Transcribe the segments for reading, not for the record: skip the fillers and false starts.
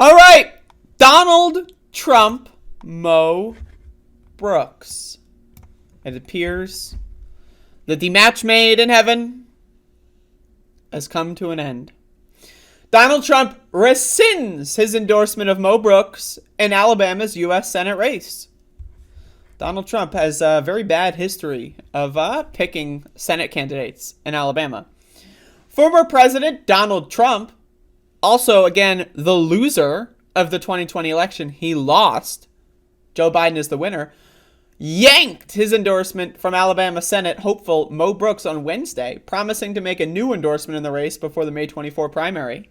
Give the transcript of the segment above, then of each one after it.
All right. Donald Trump, Mo Brooks. It appears that the match made in heaven has come to an end. Donald Trump rescinds his endorsement of Mo Brooks in Alabama's U.S. Senate race. Donald Trump has a very bad history of picking Senate candidates in Alabama. Former President Donald Trump, also, again, the loser of the 2020 election, he lost. Joe Biden is the winner. Yanked his endorsement from Alabama Senate hopeful Mo Brooks on Wednesday, promising to make a new endorsement in the race before the May 24 primary.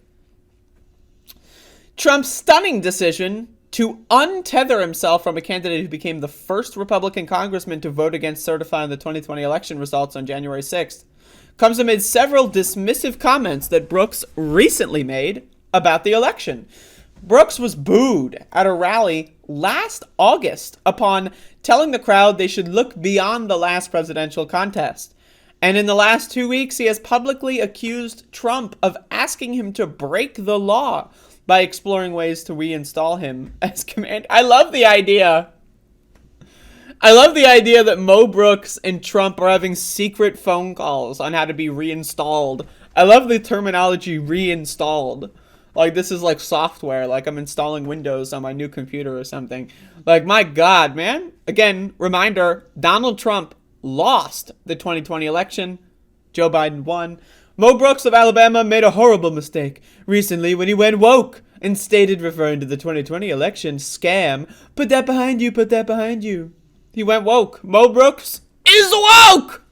Trump's stunning decision to untether himself from a candidate who became the first Republican congressman to vote against certifying the 2020 election results on January 6th comes amid several dismissive comments that Brooks recently made about the election. Brooks was booed at a rally last August upon telling the crowd they should look beyond the last presidential contest. And in the last 2 weeks, he has publicly accused Trump of asking him to break the law by exploring ways to reinstall him as commander. I love the idea that Mo Brooks and Trump are having secret phone calls on how to be reinstalled. I love the terminology reinstalled. Like, this is like software, like I'm installing Windows on my new computer or something. Like, my God, man. Again, reminder, Donald Trump lost the 2020 election. Joe Biden won. Mo Brooks of Alabama made a horrible mistake recently when he went woke and stated, referring to the 2020 election scam, "Put that behind you, put that behind you." He went woke. Mo Brooks is woke!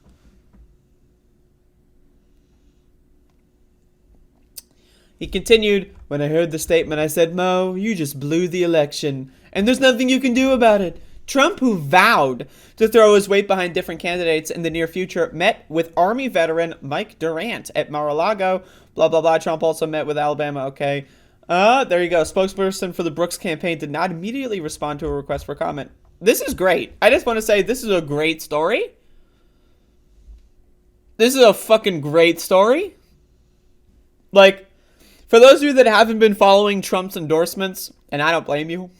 He continued, "When I heard the statement, I said, Mo, you just blew the election, and there's nothing you can do about it." Trump, who vowed to throw his weight behind different candidates in the near future, met with Army veteran Mike Durant at Mar-a-Lago. Blah, blah, blah. Trump also met with Alabama. Okay. There you go. Spokesperson for the Brooks campaign did not immediately respond to a request for comment. This is great. I just want to say this is a great story. This is a fucking great story. Like, for those of you that haven't been following Trump's endorsements, and I don't blame you,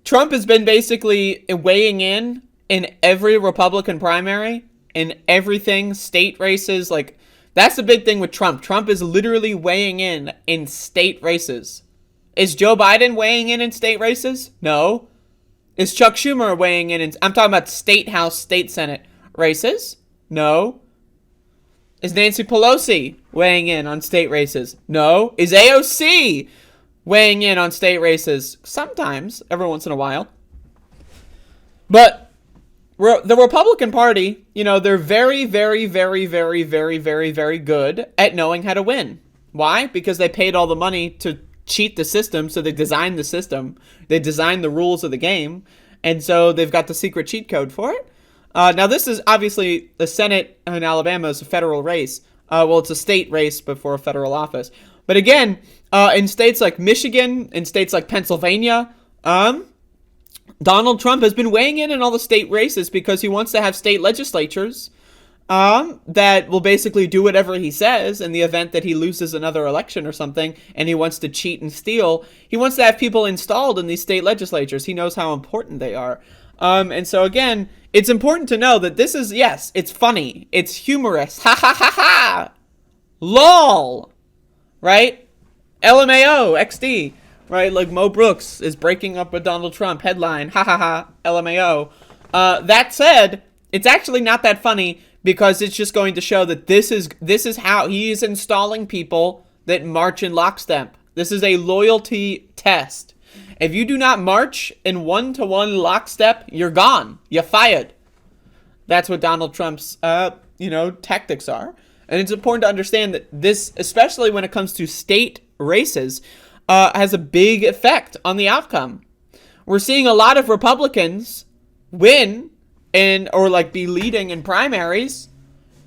Trump has been basically weighing in every Republican primary, in everything, state races. Like, that's the big thing with Trump. Trump is literally weighing in state races. Is Joe Biden weighing in state races? No. Is Chuck Schumer weighing in I'm talking about state house, state senate races? No. Is Nancy Pelosi weighing in on state races? No. Is AOC weighing in on state races? Sometimes, every once in a while. But the Republican Party, you know, they're very, very, very, very, very, very, very good at knowing how to win. Why? Because they paid all the money to cheat the system, so they designed the system. They designed the rules of the game, and so they've got the secret cheat code for it. Now, this is obviously the Senate in Alabama is a federal race. Well, it's a state race before a federal office. But again, in states like Michigan, in states like Pennsylvania, Donald Trump has been weighing in all the state races because he wants to have state legislatures that will basically do whatever he says in the event that he loses another election or something, and he wants to cheat and steal. He wants to have people installed in these state legislatures. He knows how important they are. And so again, it's important to know that this is, yes, it's funny. It's humorous. Ha ha ha ha. LOL. Right? LMAO, XD. Right? Like Mo Brooks is breaking up with Donald Trump. Headline. Ha ha ha. LMAO. That said, it's actually not that funny because it's just going to show that this is how he is installing people that march in lockstep. This is a loyalty test. If you do not march in one-to-one lockstep, you're gone. You're fired. That's what Donald Trump's, tactics are. And it's important to understand that this, especially when it comes to state races, has a big effect on the outcome. We're seeing a lot of Republicans win or be leading in primaries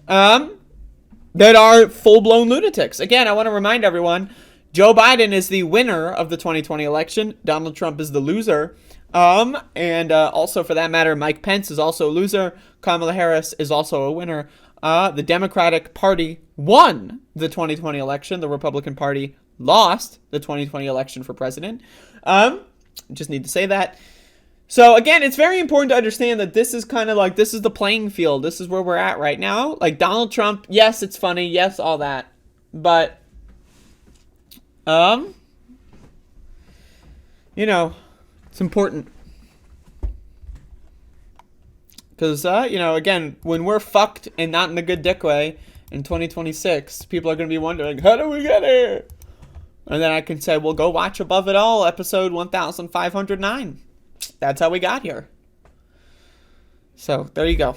that are full-blown lunatics. Again, I want to remind everyone, Joe Biden is the winner of the 2020 election. Donald Trump is the loser. And also, for that matter, Mike Pence is also a loser. Kamala Harris is also a winner. The Democratic Party won the 2020 election. The Republican Party lost the 2020 election for president. Just need to say that. So again, it's very important to understand that this is kind of like, this is the playing field. This is where we're at right now. Like Donald Trump, yes, it's funny. Yes, all that. But, you know, it's important. Because, you know, again, when we're fucked and not in a good dick way in 2026, people are going to be wondering, how do we get here? And then I can say, well, go watch Above It All, episode 1509. That's how we got here. So, there you go.